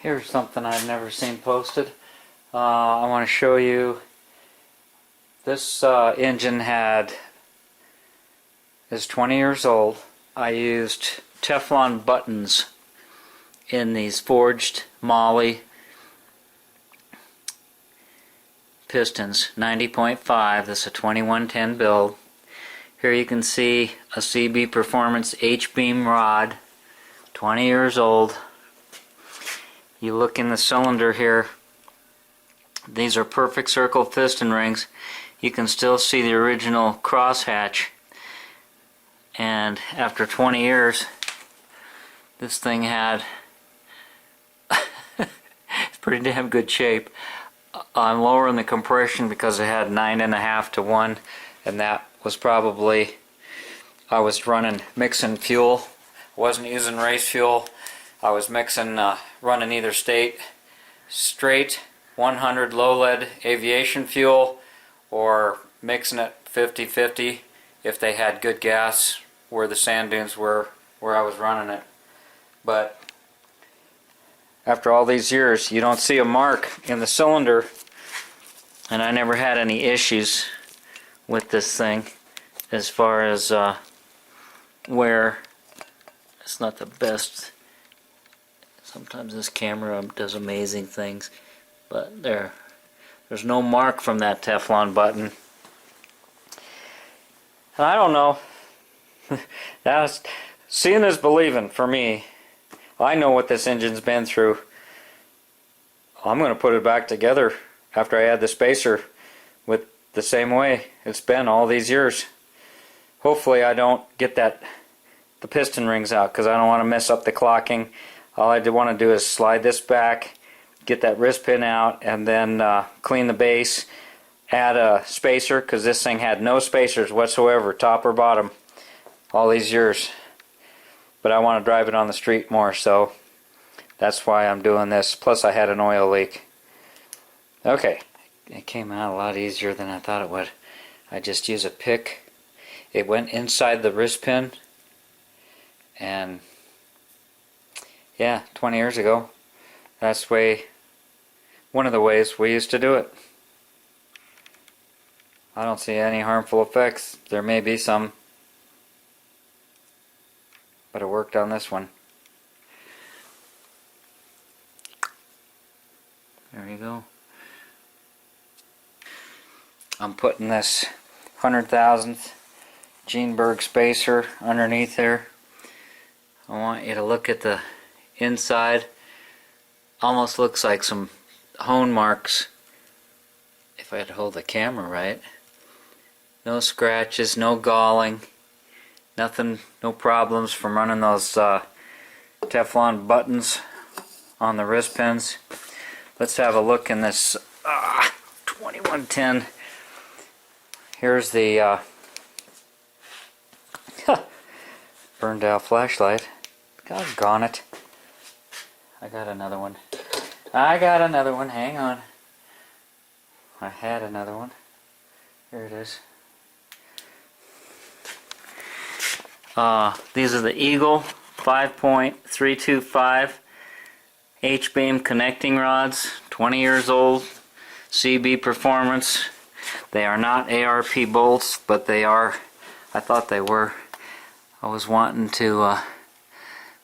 Here's something I've never seen posted. I want to show you this engine is 20 years old. I used Teflon buttons in these forged moly pistons, 90.5. This is a 2110 build. Here you can see a CB Performance H-beam rod, 20 years old. You look in the cylinder here, these are perfect circle piston rings. You can still see the original crosshatch, and after 20 years this thing had it's pretty damn good shape. I'm lowering the compression because it had 9.5 to 1, and that was probably, I was mixing fuel. I wasn't using race fuel. I was mixing, running either straight 100 low lead aviation fuel, or mixing it 50-50 if they had good gas where the sand dunes were where I was running it. But after all these years, you don't see a mark in the cylinder, and I never had any issues with this thing as far as where it's not the best. Sometimes this camera does amazing things, but there's no mark from that Teflon button. And I don't know. Seeing is believing for me. I know what this engine's been through. I'm going to put it back together after I add the spacer with the same way it's been all these years. Hopefully I don't get the piston rings out, because I don't want to mess up the clocking. All I want to do is slide this back, get that wrist pin out, and then clean the base, add a spacer, because this thing had no spacers whatsoever, top or bottom, all these years. But I want to drive it on the street more, so that's why I'm doing this. Plus I had an oil leak. Okay, it came out a lot easier than I thought it would. I just use a pick. It went inside the wrist pin, and yeah, 20 years ago, that's one of the ways we used to do it. I don't see any harmful effects. There may be some, but it worked on this one. There you go. I'm putting this 100,000th Geenberg spacer underneath there. I want you to look at the inside. Almost looks like some hone marks if I had to hold the camera right. No scratches, no galling, nothing, no problems from running those Teflon buttons on the wrist pins. Let's have a look in this 2110. Here's the burned out flashlight. Doggone it. I got another one. Hang on. I had another one. Here it is. These are the Eagle 5.325 H-beam connecting rods, 20 years old, CB Performance. They are not ARP bolts, but they are, I thought they were. I was wanting to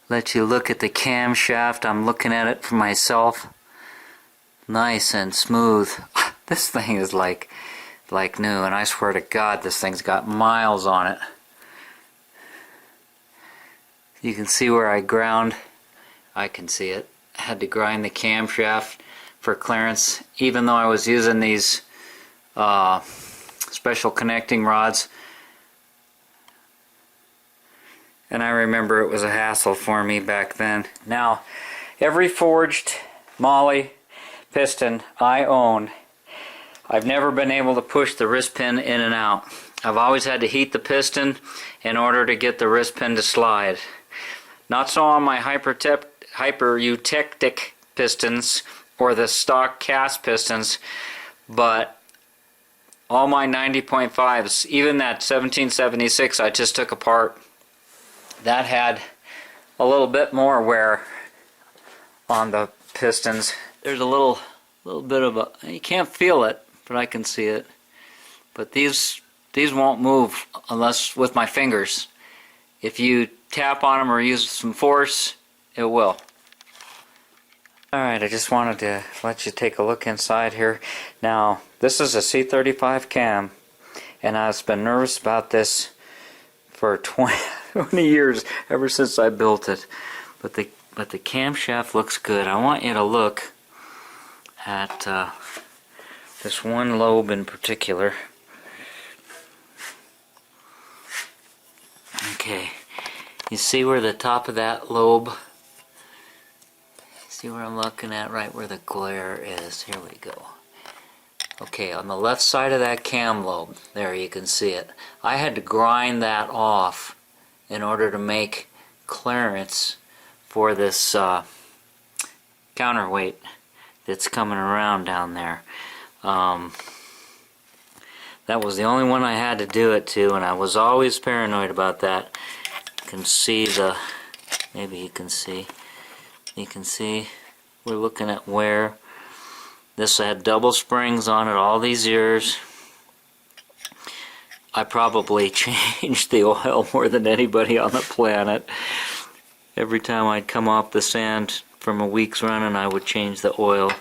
let you look at the camshaft. I'm looking at it for myself. Nice and smooth. This thing is like new, and I swear to God this thing's got miles on it. You can see where I ground. I can see it. I had to grind the camshaft for clearance, even though I was using these special connecting rods. And I remember it was a hassle for me back then. Now, every forged moly piston I own, I've never been able to push the wrist pin in and out. I've always had to heat the piston in order to get the wrist pin to slide. Not so on my hyper-eutectic pistons or the stock cast pistons, but all my 90.5s, even that 1776 I just took apart, that had a little bit more wear on the pistons. There's a little bit of a, you can't feel it, but I can see it. But these won't move unless with my fingers. If you tap on them or use some force, it will. Alright, I just wanted to let you take a look inside here. Now, this is a C35 Cam, and I've been nervous about this for 20 years, ever since I built it. But the camshaft looks good. I want you to look at this one lobe in particular. Okay, you see where the top of that lobe, see where I'm looking at, right where the glare is. Here we go. Okay, on the left side of that cam lobe, there you can see it. I had to grind that off in order to make clearance for this counterweight that's coming around down there. That was the only one I had to do it to, and I was always paranoid about that. You can see the, maybe you can see, we're looking at wear. This had double springs on it all these years. I probably changed the oil more than anybody on the planet. Every time I'd come off the sand from a week's running, I would change the oil.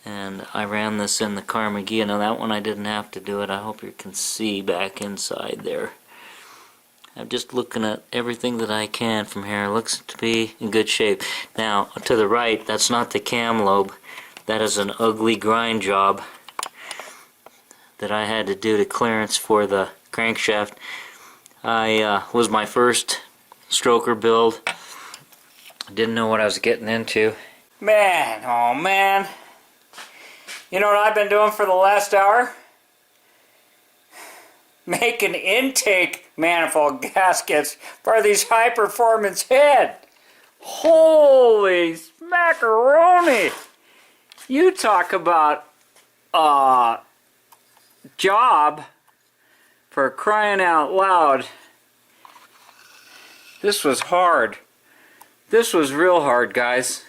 And I ran this in the Carnegie. Now that one I didn't have to do it. I hope you can see back inside there. I'm just looking at everything that I can from here. It looks to be in good shape. Now to the right, that's not the cam lobe. That is an ugly grind job that I had to do to clearance for the crankshaft. I was my first stroker build. Didn't know what I was getting into. Man, oh man. You know what I've been doing for the last hour? Making intake manifold gaskets for these high-performance head. Holy macaroni! You talk about job for crying out loud. This was hard. This was real hard, guys.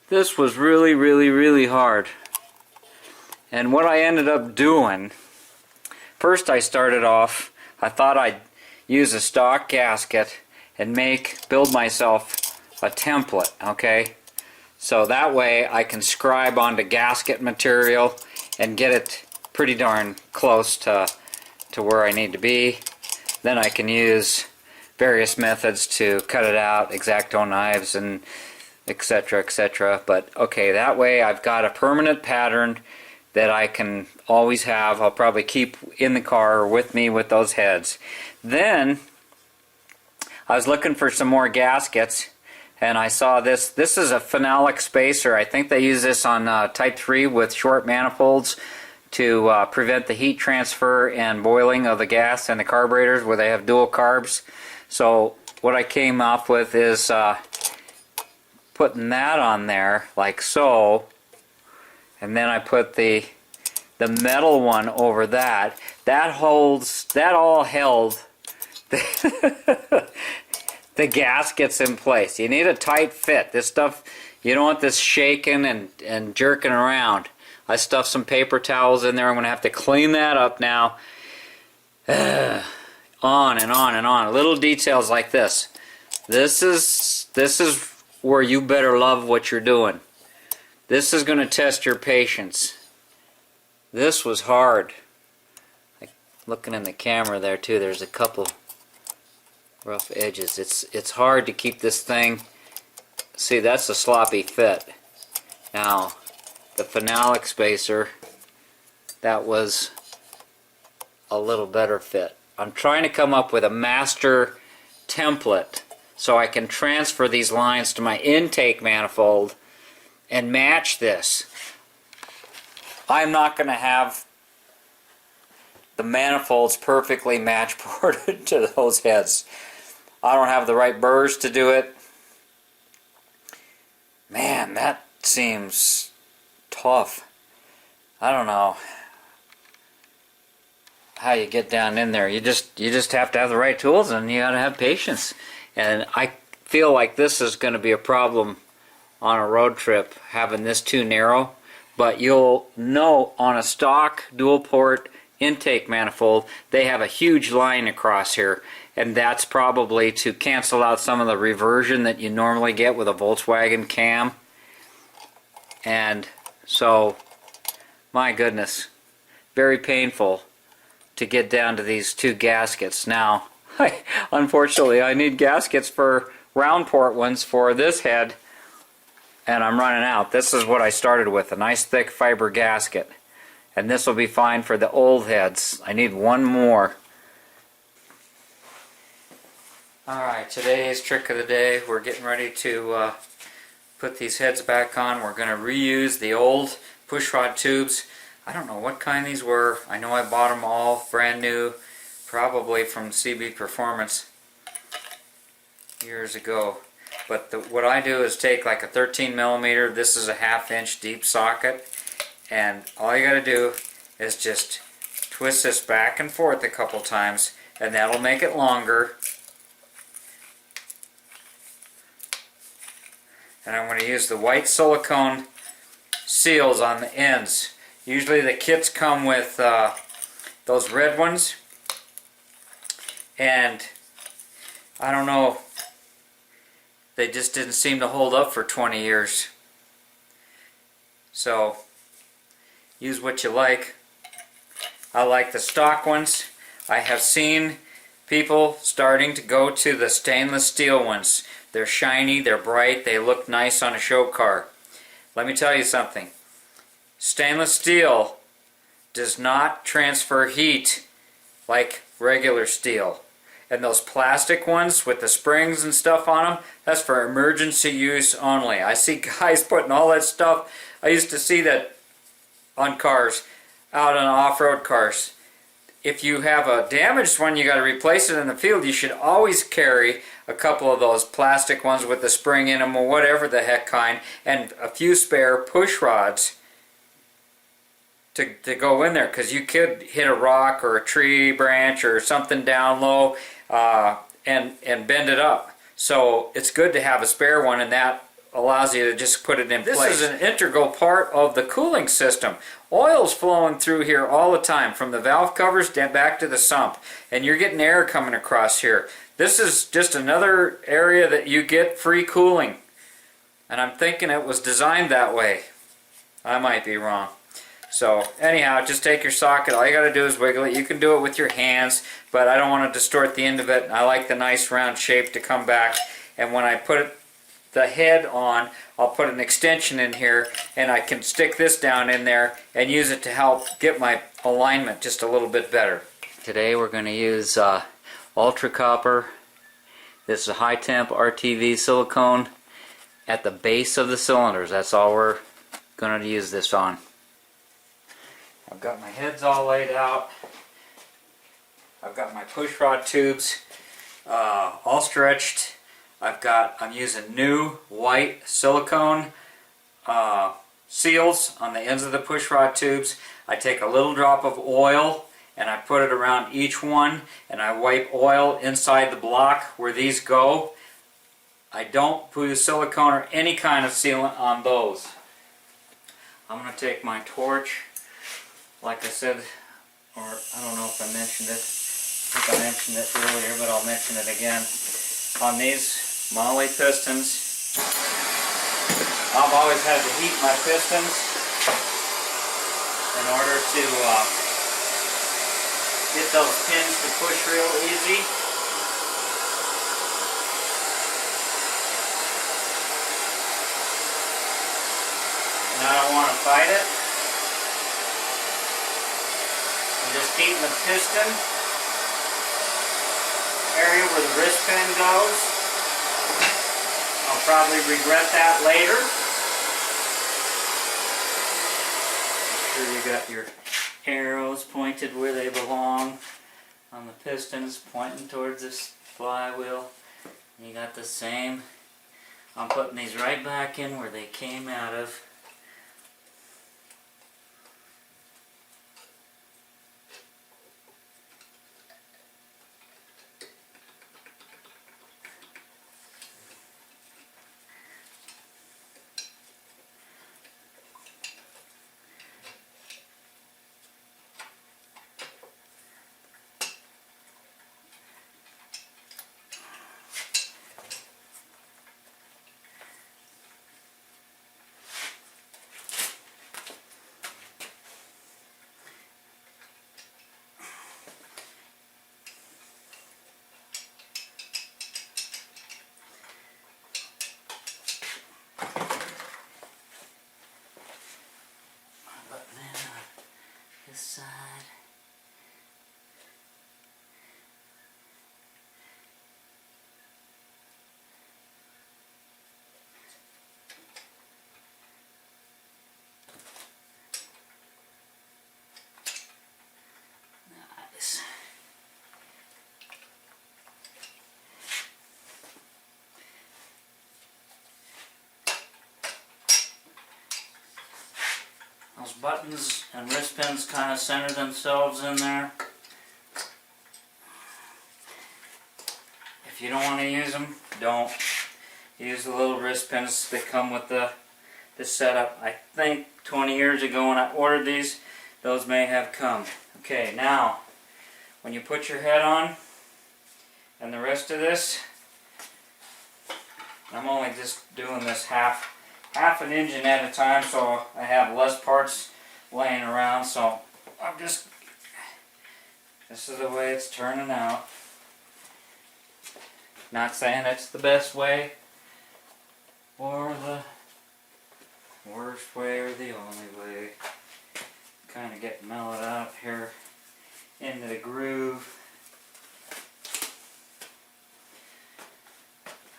This was really, really, really hard. And what I ended up doing, first I started off, I thought I'd use a stock gasket and build myself a template, okay? So that way I can scribe onto gasket material and get it pretty darn close to where I need to be. Then I can use various methods to cut it out, X-Acto knives and etc, etc. But okay, that way I've got a permanent pattern that I can always have. I'll probably keep in the car or with me with those heads. Then I was looking for some more gaskets, and I saw this. This is a Phenolic Spacer. I think they use this on Type 3 with short manifolds to prevent the heat transfer and boiling of the gas and the carburetors where they have dual carbs. So what I came up with is putting that on there like so, and then I put the metal one over that. That all held the gaskets in place. You need a tight fit. This stuff, you don't want this shaking and jerking around. I stuffed some paper towels in there. I'm going to have to clean that up now. On and on and on. Little details like this. This is where you better love what you're doing. This is going to test your patience. This was hard. Like looking in the camera there too, there's a couple rough edges. It's hard to keep this thing. See, that's a sloppy fit. Now, the Phenolic Spacer, that was a little better fit. I'm trying to come up with a master template so I can transfer these lines to my intake manifold and match this. I'm not going to have the manifolds perfectly match ported to those heads. I don't have the right burrs to do it. Man, that seems tough. I don't know how you get down in there. You just have to have the right tools, and you got to have patience. And I feel like this is going to be a problem on a road trip having this too narrow, but you'll know on a stock dual port intake manifold they have a huge line across here, and that's probably to cancel out some of the reversion that you normally get with a Volkswagen Cam. And so, my goodness, very painful to get down to these two gaskets. Now, unfortunately, I need gaskets for round port ones for this head, and I'm running out. This is what I started with, a nice thick fiber gasket, and this will be fine for the old heads. I need one more. Alright, today's trick of the day, we're getting ready to put these heads back on. We're going to reuse the old pushrod tubes. I don't know what kind these were. I know I bought them all brand new, probably from CB Performance years ago. But what I do is take like a 13 millimeter, this is a 1/2 inch deep socket, and all you got to do is just twist this back and forth a couple times, and that'll make it longer. And I'm going to use the white silicone seals on the ends. Usually the kits come with those red ones, and I don't know, they just didn't seem to hold up for 20 years. So use what you like. I like the stock ones. I have seen people starting to go to the stainless steel ones. They're shiny, they're bright, they look nice on a show car. Let me tell you something. Stainless steel does not transfer heat like regular steel. And those plastic ones with the springs and stuff on them, that's for emergency use only. I see guys putting all that stuff. I used to see that on cars, out on off-road cars. If you have a damaged one, you got to replace it in the field. You should always carry a couple of those plastic ones with the spring in them or whatever the heck kind, and a few spare push rods to go in there, because you could hit a rock or a tree branch or something down low and bend it up. So it's good to have a spare one, and that allows you to just put it in place. This is an integral part of the cooling system. Oil's flowing through here all the time, from the valve covers back to the sump, and you're getting air coming across here. This is just another area that you get free cooling, and I'm thinking it was designed that way. I might be wrong. So anyhow, just take your socket. All you got to do is wiggle it. You can do it with your hands, but I don't want to distort the end of it. I like the nice round shape to come back, and when I put the head on, I'll put an extension in here, and I can stick this down in there and use it to help get my alignment just a little bit better. Today we're going to use Ultra Copper. This is a high temp RTV silicone at the base of the cylinders. That's all we're going to use this on. I've got my heads all laid out. I've got my push rod tubes all stretched. I'm using new white silicone seals on the ends of the push rod tubes. I take a little drop of oil and I put it around each one, and I wipe oil inside the block where these go. I don't put silicone or any kind of sealant on those. I'm going to take my torch, like I said, or I don't know if I mentioned it. I think I mentioned it earlier, but I'll mention it again. On these Moly pistons, I've always had to heat my pistons in order to get those pins to push real easy. And I don't want to fight it. I'm just heating the piston area where the wrist pin goes. I'll probably regret that later. Make sure you got your arrows pointed where they belong on the pistons, pointing towards this flywheel. You got the same. I'm putting these right back in where they came out of. Those buttons and wrist pins kind of center themselves in there. If you don't want to use them, don't. Use the little wrist pins that come with the setup. I think 20 years ago when I ordered these, those may have come. Okay, now, when you put your head on, and the rest of this, I'm only just doing this half an engine at a time, so I have less parts laying around, so I'm just, this is the way it's turning out. Not saying it's the best way, or the worst way, or the only way. Kind of get mellowed out here into the groove.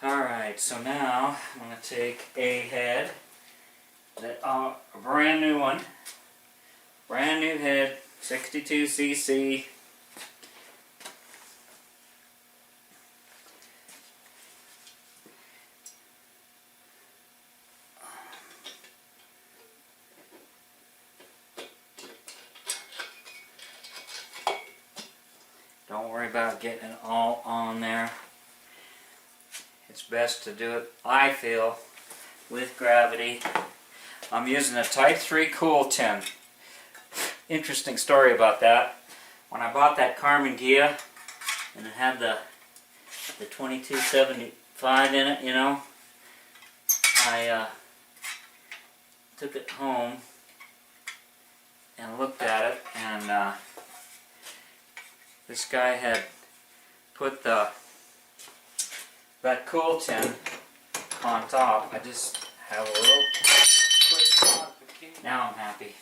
Alright, so now I'm going to take a head, a brand new one, brand new head, 62cc. Don't worry about getting it all on there. It's best to do it, I feel, with gravity. I'm using a Type 3 cool tin. Interesting story about that. When I bought that Carmen Ghia, and it had the 2275 in it, you know, I took it home and looked at it, and this guy had put that cool tin on top. I just have a little quick thought. Now I'm happy.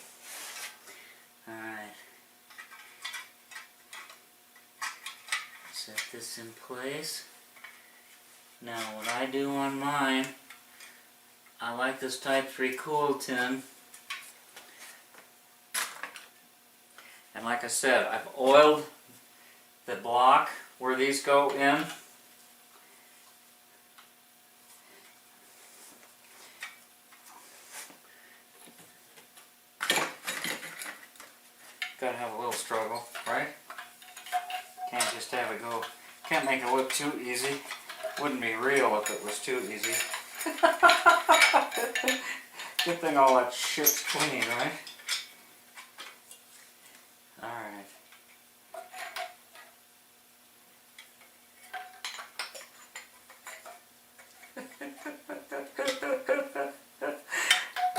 Alright. Set this in place. Now what I do on mine, I like this Type 3 cool tin. And like I said, I've oiled the block where these go in. Gotta have a little struggle, right? Can't just have it go. Can't make it look too easy. Wouldn't be real if it was too easy. Good thing all that shit's clean, right? Alright.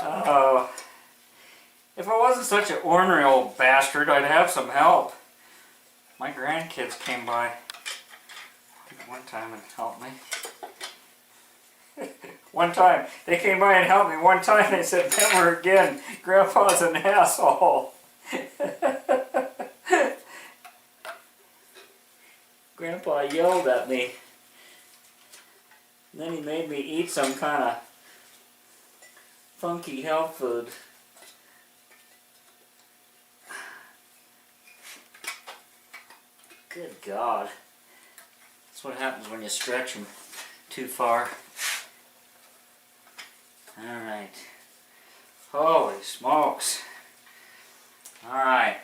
Oh. If I wasn't such an ornery old bastard, I'd have some help. My grandkids came by one time and helped me. One time. They came by and helped me. One time they said, never again. Grandpa's an asshole. Grandpa yelled at me. And then he made me eat some kind of funky health food. Good God. That's what happens when you stretch them too far. Alright. Holy smokes. Alright.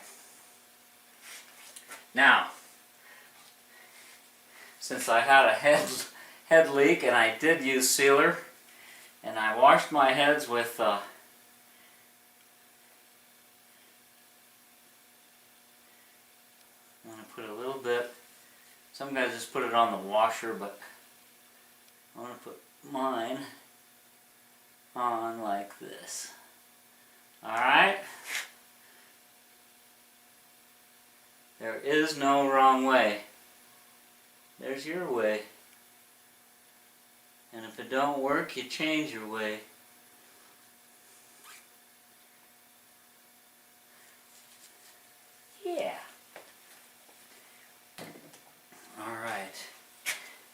Now, since I had a head leak and I did use sealer, and I washed my heads with I'm going to put a little bit, some guys just put it on the washer, but I'm going to put mine on like this. Alright? There is no wrong way. There's your way. And if it don't work, you change your way. Yeah. Alright.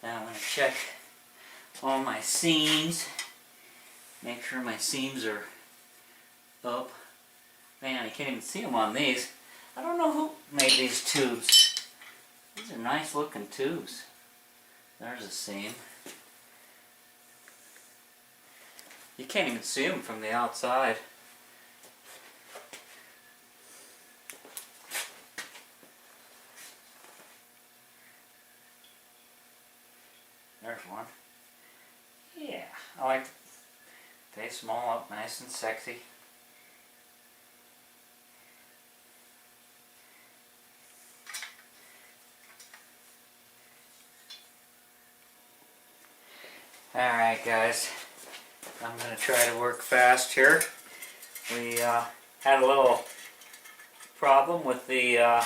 Now I'm going to check all my seams. Make sure my seams are up. Man, I can't even see them on these. I don't know who made these tubes. These are nice looking tubes. There's a seam. You can't even see them from the outside. I like they small up nice and sexy. Alright guys, I'm going to try to work fast here. We had a little problem with the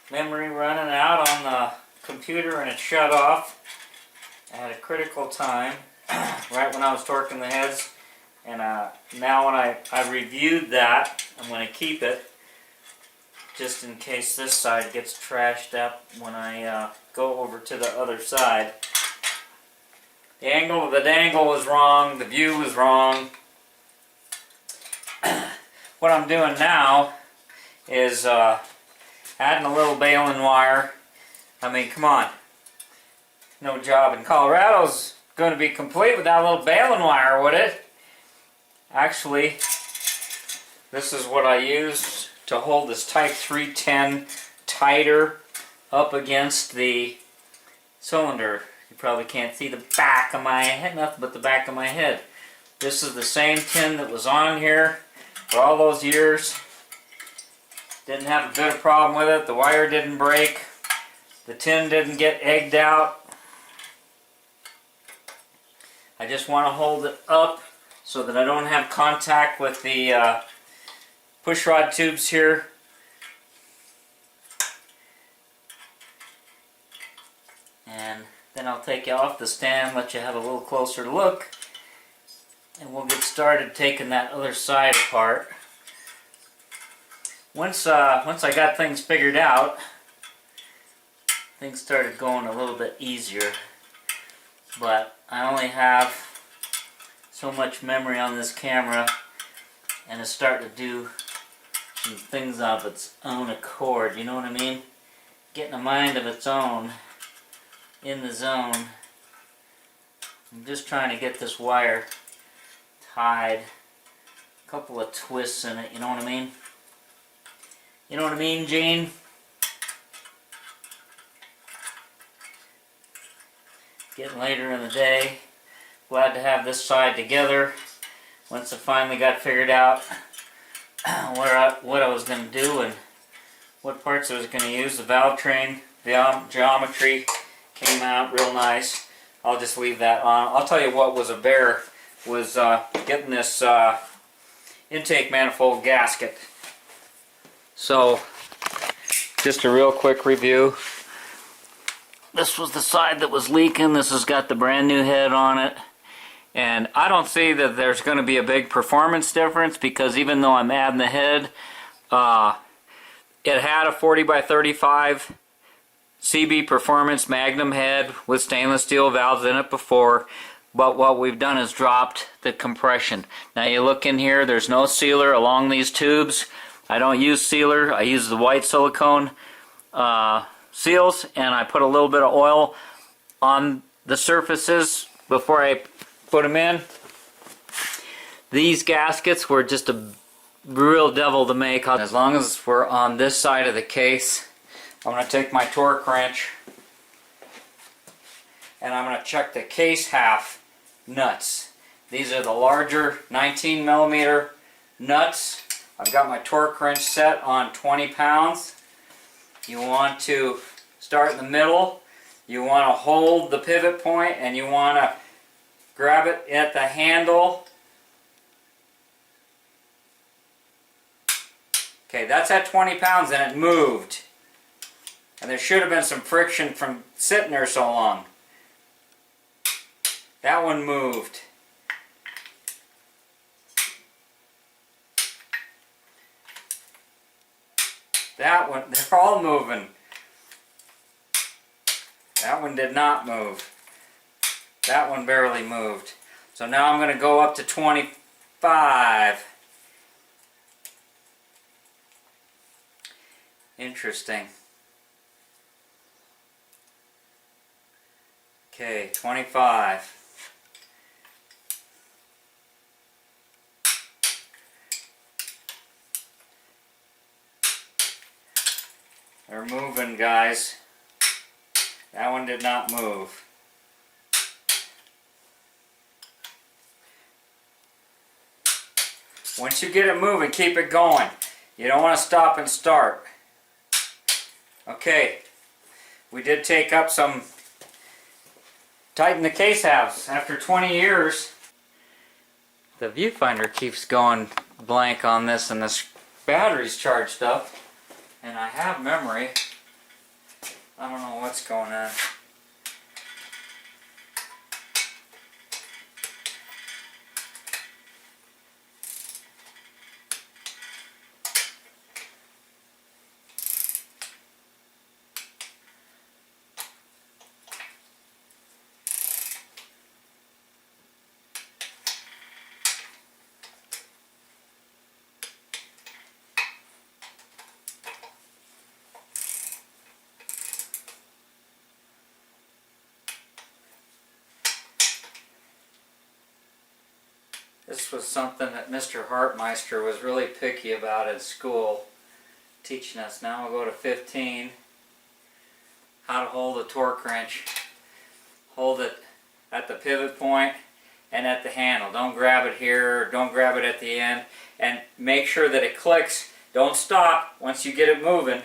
memory running out on the computer and it shut off at a critical time right when I was torquing the heads, and now when I reviewed that, I'm going to keep it just in case this side gets trashed up when I go over to the other side. The angle of the dangle was wrong, the view was wrong. What I'm doing now is adding a little baling wire. I mean, come on. No job in Colorado's going to be complete without a little baling wire, would it? Actually, this is what I used to hold this Type 310 tighter up against the cylinder. You probably can't see the back of my head, nothing but the back of my head. This is the same tin that was on here for all those years. Didn't have a bit of problem with it. The wire didn't break. The tin didn't get egged out. I just want to hold it up so that I don't have contact with the push rod tubes here. And then I'll take you off the stand, let you have a little closer look, and we'll get started taking that other side apart. Once I got things figured out, things started going a little bit easier. But I only have so much memory on this camera, and it's starting to do some things of its own accord, you know what I mean? Getting a mind of its own in the zone. I'm just trying to get this wire tied. A couple of twists in it, you know what I mean? You know what I mean, Gene? Getting later in the day. Glad to have this side together. Once I finally got figured out what I was going to do and what parts I was going to use, the valve train, the geometry came out real nice. I'll just leave that on. I'll tell you what was a bear was getting this intake manifold gasket. So, just a real quick review. This was the side that was leaking. This has got the brand new head on it. And I don't see that there's going to be a big performance difference, because even though I'm adding the head, it had a 40 by 35 CB Performance Magnum head with stainless steel valves in it before, but what we've done is dropped the compression. Now you look in here, there's no sealer along these tubes. I don't use sealer, I use the white silicone seals, and I put a little bit of oil on the surfaces before I put them in. These gaskets were just a real devil to make. As long as we're on this side of the case, I'm going to take my torque wrench and I'm going to check the case half nuts. These are the larger 19 millimeter nuts. I've got my torque wrench set on 20 pounds. You want to start in the middle. You want to hold the pivot point and you want to grab it at the handle. Okay, that's at 20 pounds and it moved. And there should have been some friction from sitting there so long. That one moved. That one, they're all moving. That one did not move. That one barely moved. So now I'm going to go up to 25. Interesting. Okay, 25. They're moving, guys. That one did not move. Once you get it moving, keep it going. You don't want to stop and start. Okay, we did take up some tighten the case halves after 20 years. The viewfinder keeps going blank on this, and this battery's charged up, and I have memory. I don't know what's going on. This was something that Mr. Hartmeister was really picky about in school, teaching us. Now we'll go to 15. How to hold a torque wrench. Hold it at the pivot point and at the handle. Don't grab it here, or don't grab it at the end. And make sure that it clicks. Don't stop once you get it moving.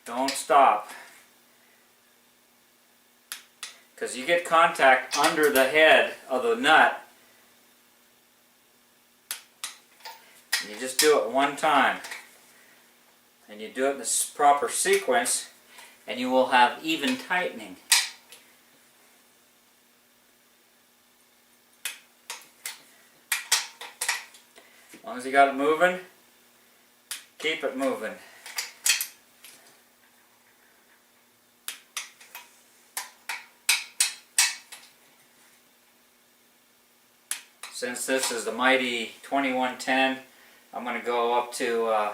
Don't stop. Because you get contact under the head of the nut. You just do it one time. And you do it in the proper sequence, and you will have even tightening. As long as you got it moving, keep it moving. Since this is the mighty 2110, I'm going to go up to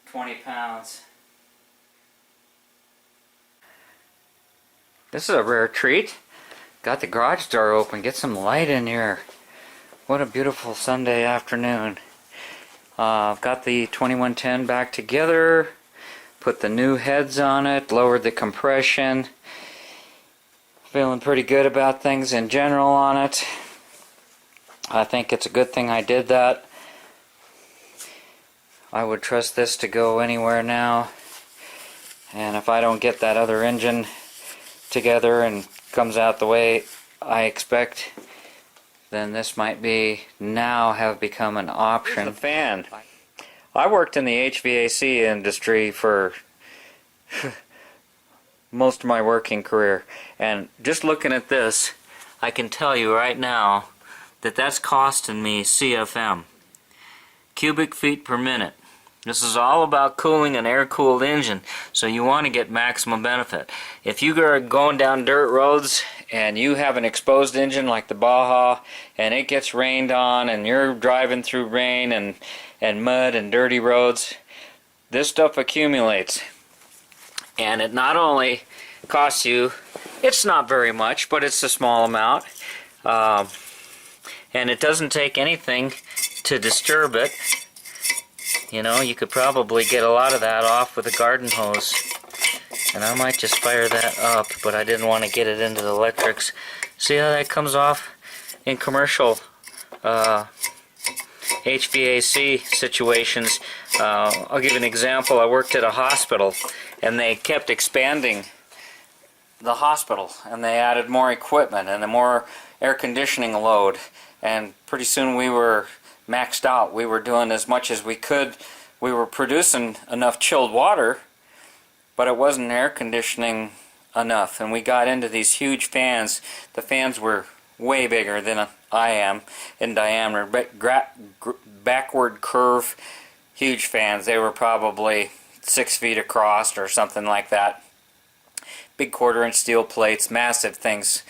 20 pounds. This is a rare treat. Got the garage door open. Get some light in here. What a beautiful Sunday afternoon. I've got the 2110 back together. Put the new heads on it. Lowered the compression. Feeling pretty good about things in general on it. I think it's a good thing I did that. I would trust this to go anywhere now. And if I don't get that other engine together and comes out the way I expect, then this might be now have become an option. Here's the fan. I worked in the HVAC industry for most of my working career, and just looking at this, I can tell you right now that that's costing me CFM, cubic feet per minute. This is all about cooling an air-cooled engine, so you want to get maximum benefit. If you are going down dirt roads and you have an exposed engine like the Baja, and it gets rained on, and you're driving through rain and mud and dirty roads, this stuff accumulates. And it not only costs you, it's not very much, but it's a small amount. And it doesn't take anything to disturb it. You know, you could probably get a lot of that off with a garden hose. And I might just fire that up, but I didn't want to get it into the electrics. See how that comes off in commercial HVAC situations? I'll give you an example. I worked at a hospital, and they kept expanding the hospital, and they added more equipment and a more air conditioning load. And pretty soon we were maxed out. We were doing as much as we could. We were producing enough chilled water, but it wasn't air conditioning enough. And we got into these huge fans. The fans were way bigger than I am in diameter. Backward curve, huge fans. They were probably 6 feet across or something like that. Big 1/4-inch steel plates, massive things.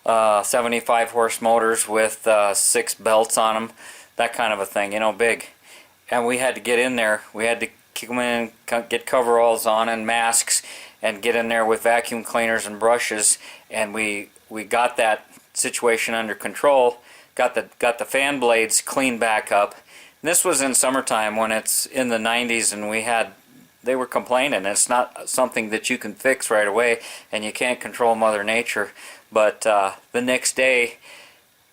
75 horse motors with 6 belts on them, that kind of a thing, you know, big. And we had to get in there. We had to come in, get coveralls on and masks, and get in there with vacuum cleaners and brushes. And we got that situation under control. Got the fan blades cleaned back up. And this was in summertime when it's in the 90s, and they were complaining. It's not something that you can fix right away, and you can't control Mother Nature. But the next day,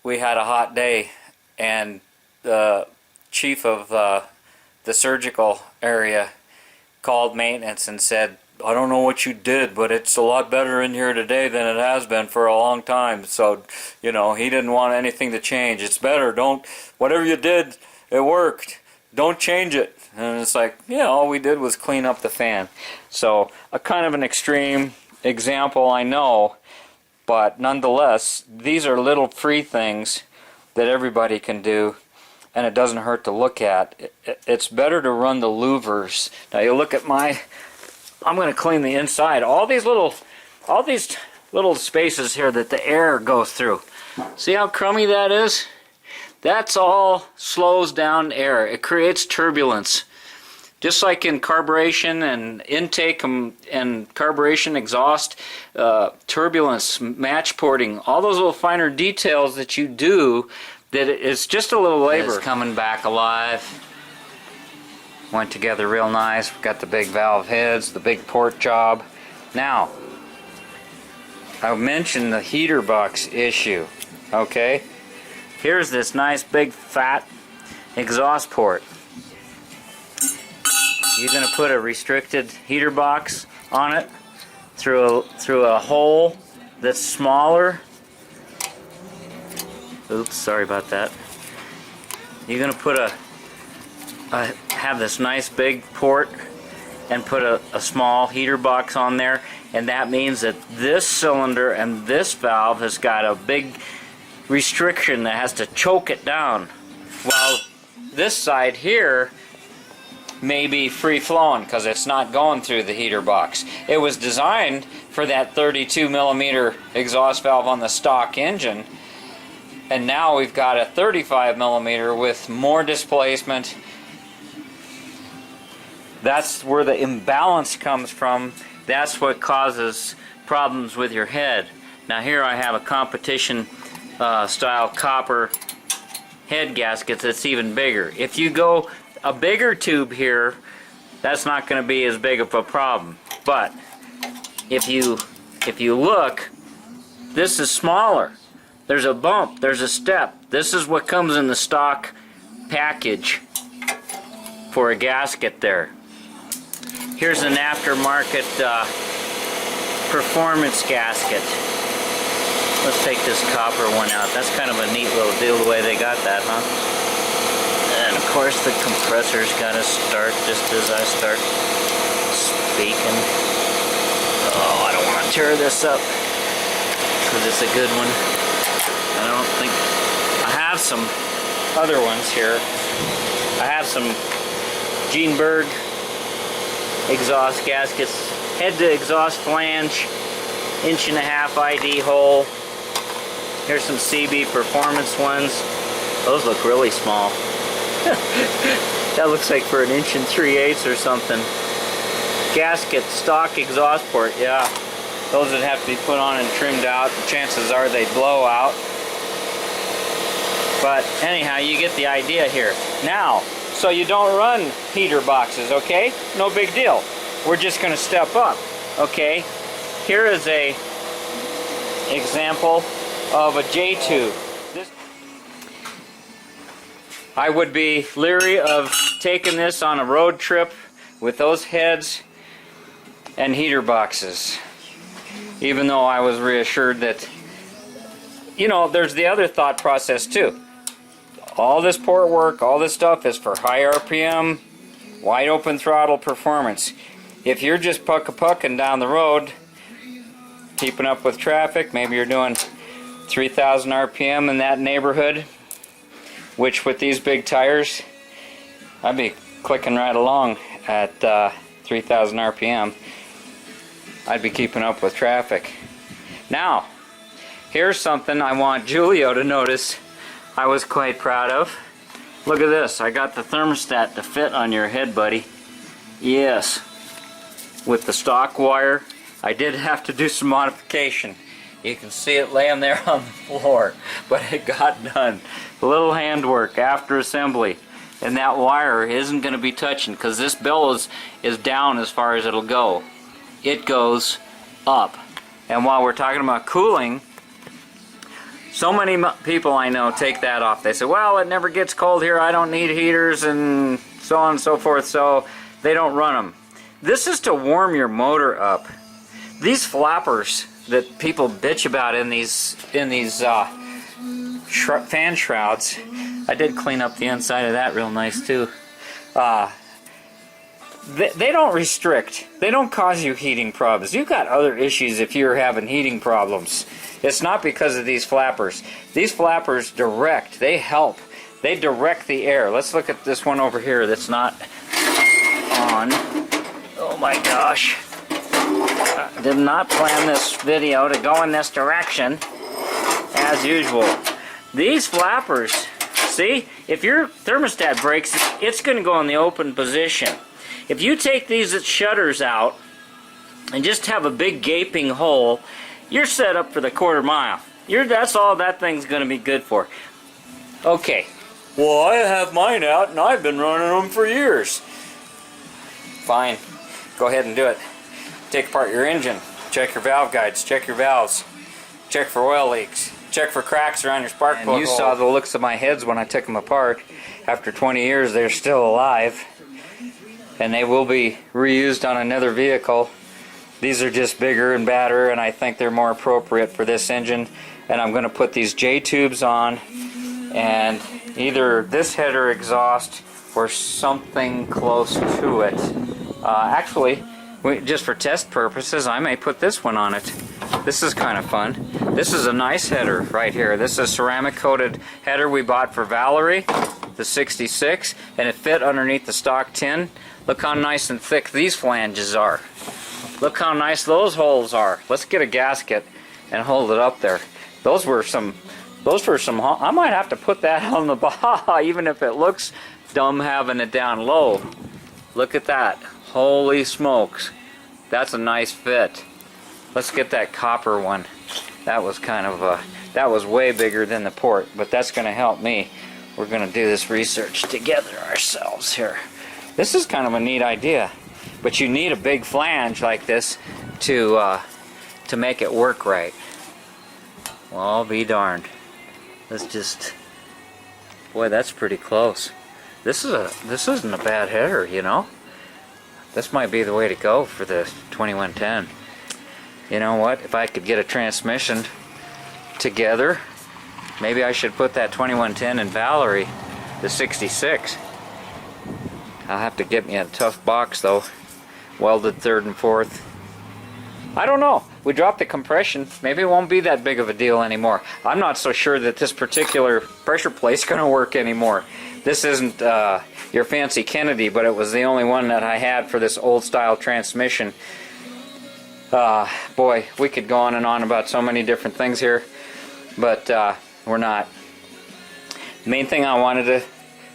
we had a hot day, and the chief of the surgical area called maintenance and said, I don't know what you did, but it's a lot better in here today than it has been for a long time. So, you know, he didn't want anything to change. It's better. Whatever you did, it worked. Don't change it. And it's like, yeah, all we did was clean up the fan. So, a kind of an extreme example, I know, but nonetheless, these are little free things that everybody can do, and it doesn't hurt to look at. It's better to run the louvers. Now you look at I'm going to clean the inside. All these little spaces here that the air goes through. See how crummy that is? That's all slows down air. It creates turbulence. Just like in carburation and intake and carburation exhaust, turbulence, match porting, all those little finer details that you do, that it's just a little labor. It's coming back alive. Went together real nice. We've got the big valve heads, the big port job. Now, I mentioned the heater box issue. Okay? Here's this nice big fat exhaust port. You're going to put a restricted heater box on it through a hole that's smaller. Oops, sorry about that. You're going to put have this nice big port and put a small heater box on there, and that means that this cylinder and this valve has got a big restriction that has to choke it down, while this side here may be free flowing because it's not going through the heater box. It was designed for that 32 millimeter exhaust valve on the stock engine, and now we've got a 35 millimeter with more displacement. That's where the imbalance comes from. That's what causes problems with your head. Now here I have a competition style copper head gasket that's even bigger. If you go a bigger tube here, that's not going to be as big of a problem. But if you look, this is smaller. There's a bump, there's a step. This is what comes in the stock package for a gasket there. Here's an aftermarket performance gasket. Let's take this copper one out. That's kind of a neat little deal the way they got that, huh? And of course the compressor's got to start just as I start speaking. Oh, I don't want to tear this up because it's a good one. I don't think... I have some other ones here. I have some Gene Berg exhaust gaskets, head to exhaust flange, 1.5" ID hole. Here's some CB performance ones. Those look really small. That looks like for an 1 3/8" or something. Gasket, stock exhaust port, yeah. Those would have to be put on and trimmed out. The chances are they'd blow out. But anyhow, you get the idea here. Now, so you don't run heater boxes, okay? No big deal. We're just going to step up, okay? Here is a example of a J-tube. I would be leery of taking this on a road trip with those heads and heater boxes, even though I was reassured that, you know, there's the other thought process too. All this port work, all this stuff is for high RPM, wide open throttle performance. If you're just pucking down the road, keeping up with traffic, maybe you're doing 3,000 RPM in that neighborhood, which with these big tires, I'd be clicking right along at 3,000 RPM. I'd be keeping up with traffic. Now, here's something I want Julio to notice I was quite proud of. Look at this. I got the thermostat to fit on your head, buddy. Yes. With the stock wire, I did have to do some modification. You can see it laying there on the floor, but it got done. A little handwork after assembly. And that wire isn't going to be touching because this bill is down as far as it'll go. It goes up. And while we're talking about cooling, So many people I know take that off. They say, well, it never gets cold here, I don't need heaters, and so on and so forth, so they don't run them. This is to warm your motor up. These flappers that people bitch about in these fan shrouds, I did clean up the inside of that real nice too. They don't restrict. They don't cause you heating problems. You've got other issues if you're having heating problems. It's not because of these flappers. These flappers direct. They help. They direct the air. Let's look at this one over here that's not on. Oh my gosh. I did not plan this video to go in this direction, as usual. These flappers, see, if your thermostat breaks, it's going to go in the open position. If you take these shutters out and just have a big gaping hole, you're set up for the quarter mile. That's all that thing's going to be good for. Okay. Well, I have mine out and I've been running them for years. Fine. Go ahead and do it. Take apart your engine. Check your valve guides. Check your valves. Check for oil leaks. Check for cracks around your spark plug. And you saw the looks of my heads when I took them apart. After 20 years, they're still alive. And they will be reused on another vehicle. These are just bigger and badder, and I think they're more appropriate for this engine. And I'm going to put these J tubes on, and either this header exhaust or something close to it. Actually, just for test purposes, I may put this one on it. This is kind of fun. This is a nice header right here. This is a ceramic coated header we bought for Valerie, the 66, and it fit underneath the stock tin. Look how nice and thick these flanges are. Look how nice those holes are. Let's get a gasket and hold it up there. Those were some, I might have to put that on the Baja, even if it looks dumb having it down low. Look at that. Holy smokes. That's a nice fit. Let's get that copper one. That was kind of that was way bigger than the port, but that's going to help me. We're going to do this research together ourselves here. This is kind of a neat idea, but you need a big flange like this to make it work right. Well, I'll be darned. Let's just, boy, that's pretty close. This isn't a bad header, you know. This might be the way to go for the 2110. You know what? If I could get a transmission together, maybe I should put that 2110 in Valerie, the 66. I'll have to get me a tough box though, welded third and fourth. I don't know. We dropped the compression. Maybe it won't be that big of a deal anymore. I'm not so sure that this particular pressure plate's going to work anymore. This isn't your fancy Kennedy, but it was the only one that I had for this old style transmission. Boy, we could go on and on about so many different things here, but we're not. The main thing I wanted to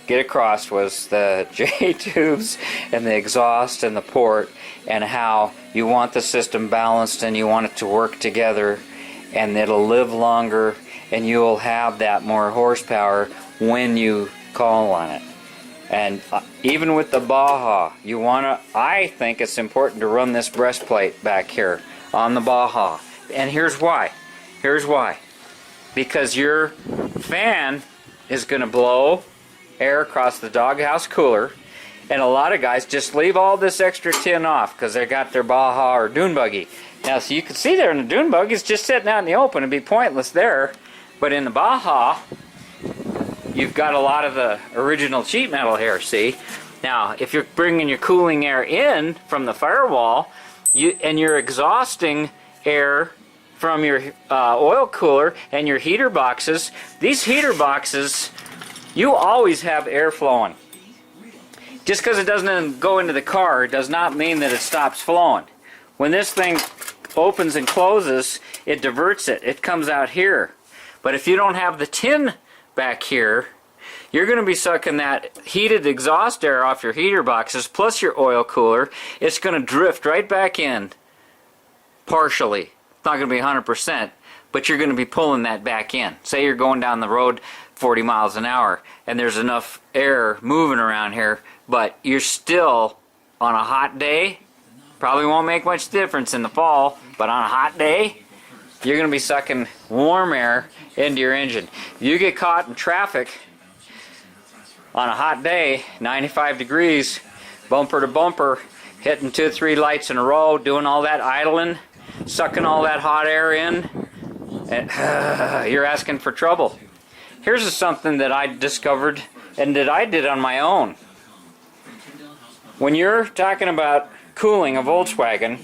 get across was the J tubes and the exhaust and the port, and how you want the system balanced and you want it to work together, and it'll live longer and you'll have that more horsepower when you call on it. And even with the Baja, you want to, I think it's important to run this breastplate back here on the Baja. And here's why. Here's why. Because your fan is going to blow air across the doghouse cooler, and a lot of guys just leave all this extra tin off because they got their Baja or dune buggy. Now, so you can see there in the dune buggy, it's just sitting out in the open and be pointless there. But in the Baja, you've got a lot of the original sheet metal here, see? Now, if you're bringing your cooling air in from the firewall, and you're exhausting air from your oil cooler and your heater boxes, these heater boxes, you always have air flowing. Just because it doesn't go into the car does not mean that it stops flowing. When this thing opens and closes, it diverts it. It comes out here. But if you don't have the tin back here, you're going to be sucking that heated exhaust air off your heater boxes plus your oil cooler. It's going to drift right back in, partially. It's not going to be 100%, but you're going to be pulling that back in. Say you're going down the road 40 miles an hour and there's enough air moving around here, but you're still, on a hot day, probably won't make much difference in the fall, but on a hot day, you're going to be sucking warm air into your engine. You get caught in traffic on a hot day, 95 degrees, bumper to bumper, hitting 2 or 3 lights in a row, doing all that idling, sucking all that hot air in, and you're asking for trouble. Here's something that I discovered and that I did on my own. When you're talking about cooling a Volkswagen,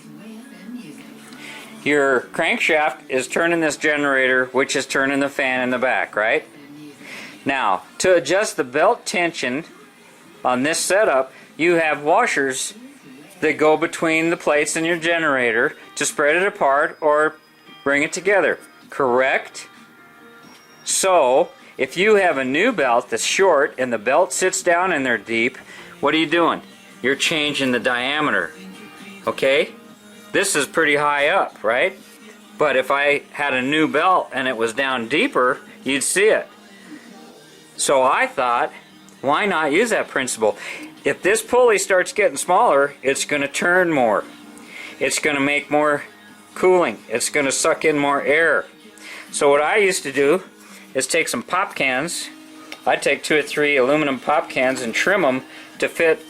your crankshaft is turning this generator, which is turning the fan in the back, right? Now, to adjust the belt tension on this setup, you have washers that go between the plates in your generator to spread it apart or bring it together, correct? So, if you have a new belt that's short and the belt sits down in there deep, what are you doing? You're changing the diameter, okay? This is pretty high up, right? But if I had a new belt and it was down deeper, you'd see it. So I thought, why not use that principle? If this pulley starts getting smaller, it's going to turn more. It's going to make more cooling. It's going to suck in more air. So what I used to do is take some pop cans. I'd take 2 or 3 aluminum pop cans and trim them to fit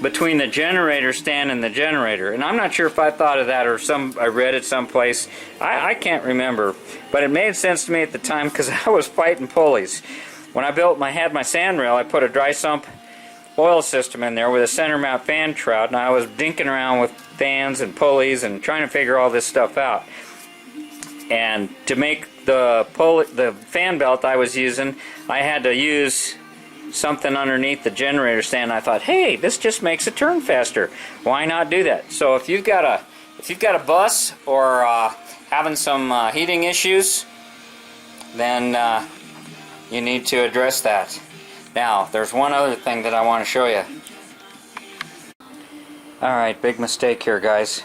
between the generator stand and the generator. And I'm not sure if I thought of that or I read it someplace. I can't remember. But it made sense to me at the time because I was fighting pulleys. When I had my sand rail, I put a dry sump oil system in there with a center mount fan shroud, and I was dinking around with fans and pulleys and trying to figure all this stuff out. And to make the fan belt I was using, I had to use something underneath the generator stand. I thought, hey, this just makes it turn faster. Why not do that? So if you've got a bus or having some heating issues, then you need to address that. Now, there's one other thing that I want to show you. Alright, big mistake here, guys.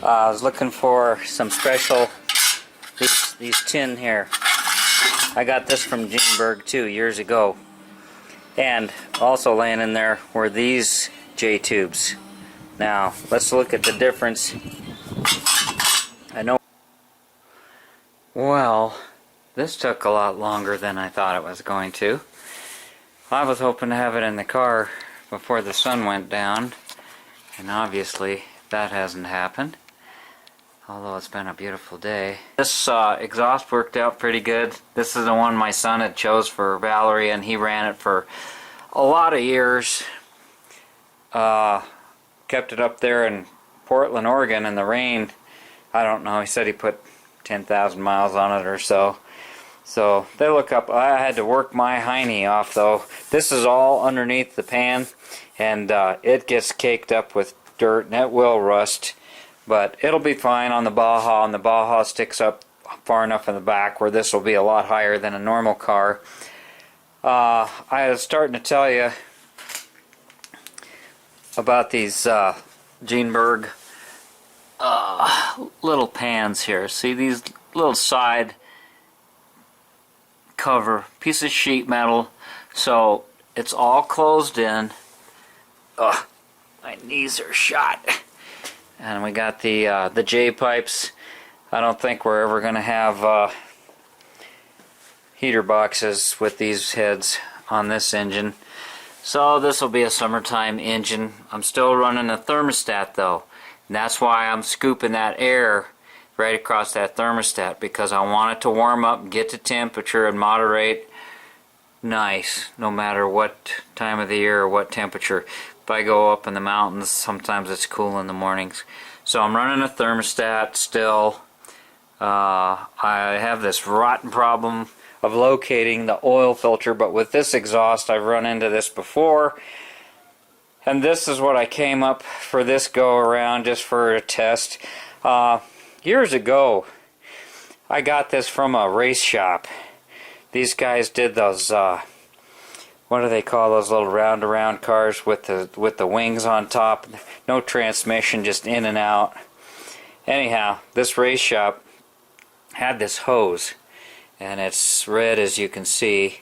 I was looking for some special, these tin here. I got this from Jeanberg too, years ago. And also laying in there were these J-tubes. Now, let's look at the difference. I know. Well, this took a lot longer than I thought it was going to. I was hoping to have it in the car before the sun went down, and obviously that hasn't happened, although it's been a beautiful day. This exhaust worked out pretty good. This is the one my son had chose for Valerie, and he ran it for a lot of years. Kept it up there in Portland, Oregon in the rain. I don't know, he said he put 10,000 miles on it or so. So they look up. I had to work my hiney off though. This is all underneath the pan, and it gets caked up with dirt and it will rust, but it'll be fine on the Baja, and the Baja sticks up far enough in the back where this will be a lot higher than a normal car. I was starting to tell you about these Jeanberg little pans here. See these little side cover, piece of sheet metal, so it's all closed in. Ugh, my knees are shot. And we got the J pipes. I don't think we're ever going to have heater boxes with these heads on this engine, so this will be a summertime engine. I'm still running a thermostat though, and that's why I'm scooping that air right across that thermostat, because I want it to warm up and get to temperature and moderate nice no matter what time of the year or what temperature. If I go up in the mountains, sometimes it's cool in the mornings. So I'm running a thermostat still. I have this rotten problem of locating the oil filter, but with this exhaust I've run into this before, and this is what I came up for this go around just for a test. Years ago, I got this from a race shop. These guys did those, what do they call those little round-around cars with the wings on top? No transmission, just in and out. Anyhow, this race shop had this hose, and it's red as you can see.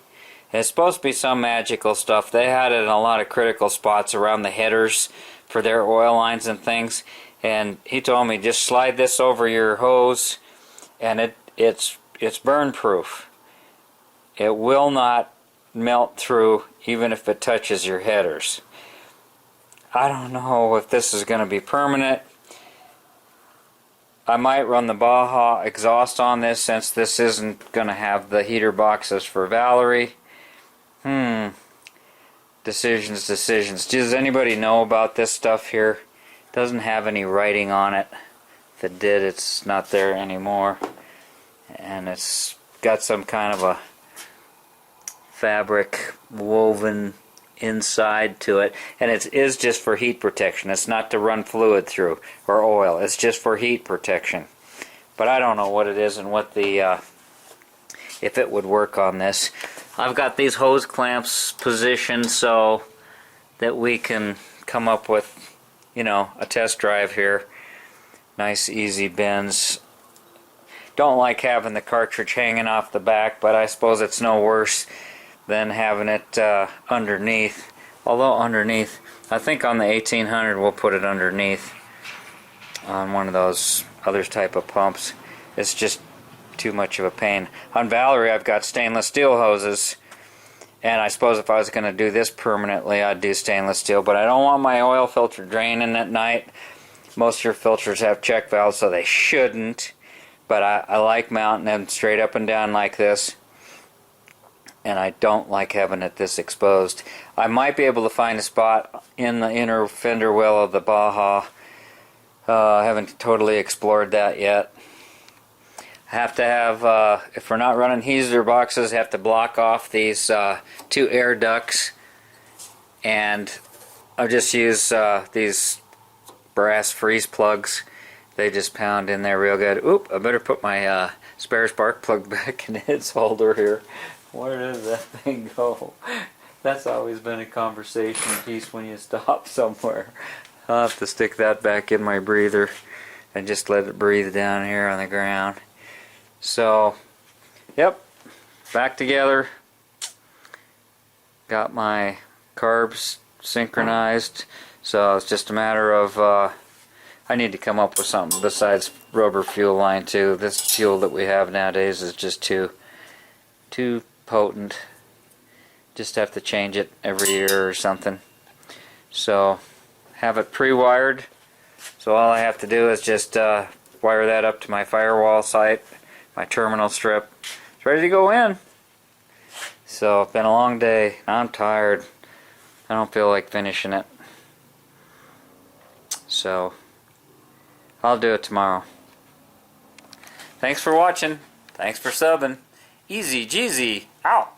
It's supposed to be some magical stuff. They had it in a lot of critical spots around the headers for their oil lines and things. and he told me just slide this over your hose, and it's burn proof. It will not melt through even if it touches your headers. I don't know if this is going to be permanent. I might run the Baja exhaust on this since this isn't going to have the heater boxes for Valerie. Decisions. Does anybody know about this stuff here? It doesn't have any writing on it. If it did, it's not there anymore. And it's got some kind of a fabric woven inside to it, and it is just for heat protection. It's not to run fluid through or oil. It's just for heat protection. But I don't know what it is and what the if it would work on this. I've got these hose clamps positioned so that we can come up with, you know, a test drive here. Nice easy bends. Don't like having the cartridge hanging off the back, but I suppose it's no worse than having it underneath. Although underneath, I think on the 1800 we'll put it underneath on one of those other type of pumps. It's just too much of a pain. On Valerie I've got stainless steel hoses, and I suppose if I was going to do this permanently I'd do stainless steel, but I don't want my oil filter draining at night. Most of your filters have check valves, so they shouldn't, but I like mounting them straight up and down like this, and I don't like having it this exposed. I might be able to find a spot in the inner fender well of the Baja. I haven't totally explored that yet. I have to have, if we're not running heater boxes, I have to block off these two air ducts, and I'll just use these brass freeze plugs. They just pound in there real good. Oop, I better put my spare spark plug back in its holder here. Where does that thing go? That's always been a conversation piece when you stop somewhere. I'll have to stick that back in my breather and just let it breathe down here on the ground. So, yep, back together. Got my carbs synchronized. So it's just a matter of, I need to come up with something besides rubber fuel line too. This fuel that we have nowadays is just too potent. Just have to change it every year or something. So have it pre-wired. So all I have to do is just wire that up to my firewall site, my terminal strip. It's ready to go in. So it's been a long day. I'm tired. I don't feel like finishing it. So I'll do it tomorrow. Thanks for watching. Thanks for subbing. TheEZGZ out.